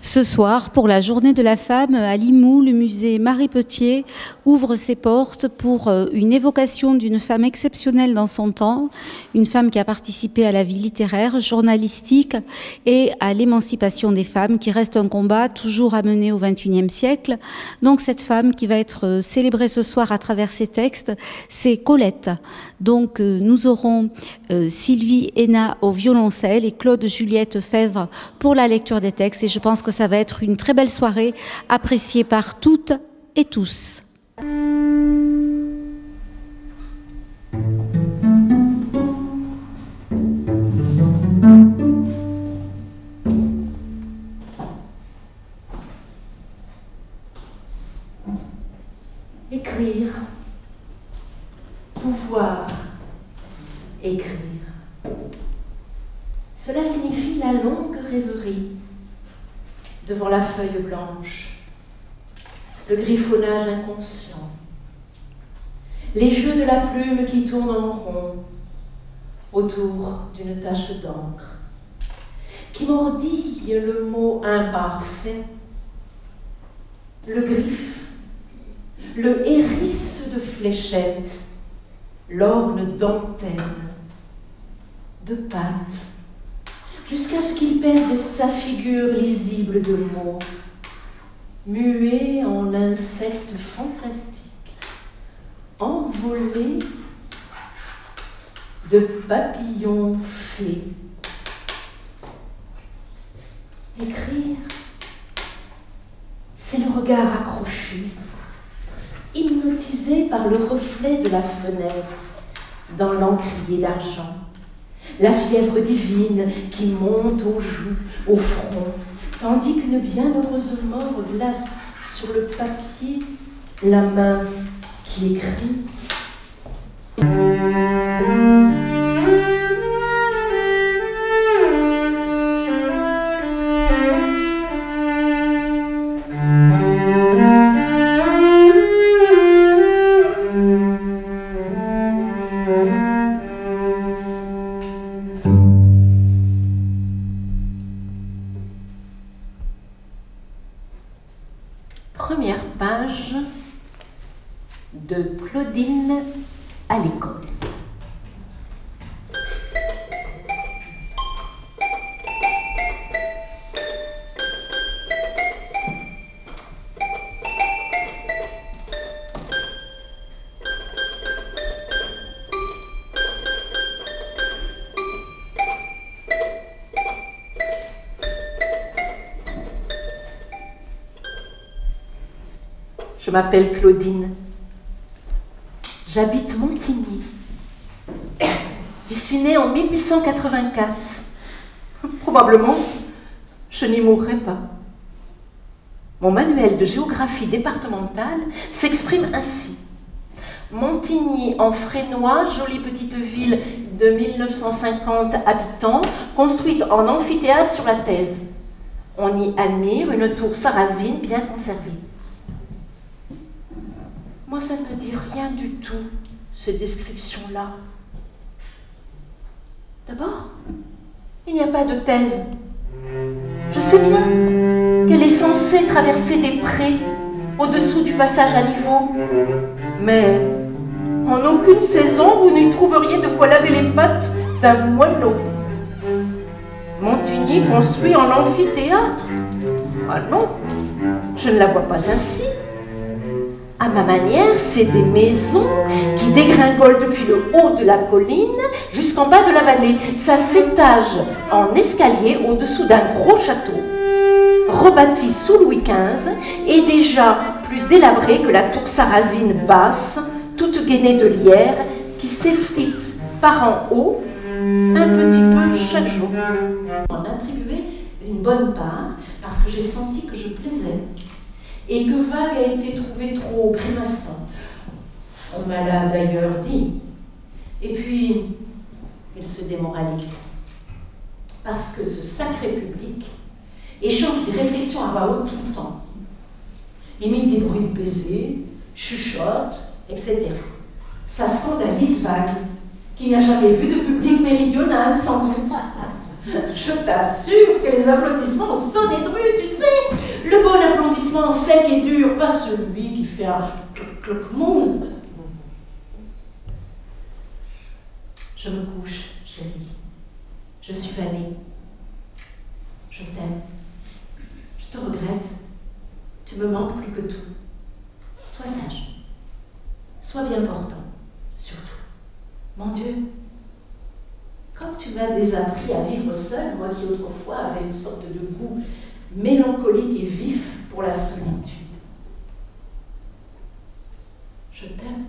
Ce soir, pour la Journée de la femme, à Limoux, le musée Marie Petier ouvre ses portes pour une évocation d'une femme exceptionnelle dans son temps, une femme qui a participé à la vie littéraire, journalistique et à l'émancipation des femmes, qui reste un combat toujours à mener au XXIe siècle. Donc cette femme qui va être célébrée ce soir à travers ses textes, c'est Colette. Donc nous aurons Sylvie Hénat au violoncelle et Claude Juliette Fèvre pour la lecture des textes, et je pense que ça va être une très belle soirée appréciée par toutes et tous. Écrire, pouvoir écrire. Cela signifie la longue rêverie devant la feuille blanche, le griffonnage inconscient, les jeux de la plume qui tourne en rond autour d'une tache d'encre, qui mordille le mot imparfait, le griffe, le hérisse de fléchettes, l'orne dentelle, de pâte, jusqu'à ce qu'il perde sa figure lisible de mots, muet en insecte fantastique, envolé de papillons fées. Écrire, c'est le regard accroché, hypnotisé par le reflet de la fenêtre dans l'encrier d'argent, la fièvre divine qui monte aux joues, au front, tandis qu'une bienheureuse mort glace sur le papier la main qui écrit. Première page de Claudine à l'école. Je m'appelle Claudine. J'habite Montigny. Je suis née en 1884. Probablement, je n'y mourrai pas. Mon manuel de géographie départementale s'exprime ainsi. Montigny en Frénois, jolie petite ville de 1950 habitants, construite en amphithéâtre sur la Thèse. On y admire une tour sarrasine bien conservée. Moi, ça ne me dit rien du tout, ces descriptions-là. D'abord, il n'y a pas de thèse. Je sais bien qu'elle est censée traverser des prés au-dessous du passage à niveau. Mais en aucune saison, vous n'y trouveriez de quoi laver les pattes d'un moineau. Montigny construit en amphithéâtre. Ah non, je ne la vois pas ainsi. À ma manière, c'est des maisons qui dégringolent depuis le haut de la colline jusqu'en bas de la vallée. Ça s'étage en escalier au-dessous d'un gros château, rebâti sous Louis XV et déjà plus délabré que la tour sarrasine basse, toute gainée de lierre, qui s'effrite par en haut un petit peu chaque jour. On en attribuait une bonne part parce que j'ai senti que je plaisais. Et que Vague a été trouvé trop grimaçant. On me l'a d'ailleurs dit. Et puis, il se démoralise. Parce que ce sacré public échange des réflexions à voix haute tout le temps. Imite des bruits de baisers, chuchote, etc. Ça scandalise Vague, qui n'a jamais vu de public méridional, sans doute. Je t'assure que les applaudissements ont sonné de rue, tu sais. Le bon applaudissement sec et dur, pas celui qui fait un cloc-cloc-monde. Je me couche, chérie. Je suis vannée. Je t'aime. Je te regrette. Tu me manques plus que tout. Sois sage. Sois bien portant, surtout. Mon Dieu, comme tu m'as désappris à vivre seule, moi qui autrefois avais une sorte de goût mélancolique et vif pour la solitude. Je t'aime.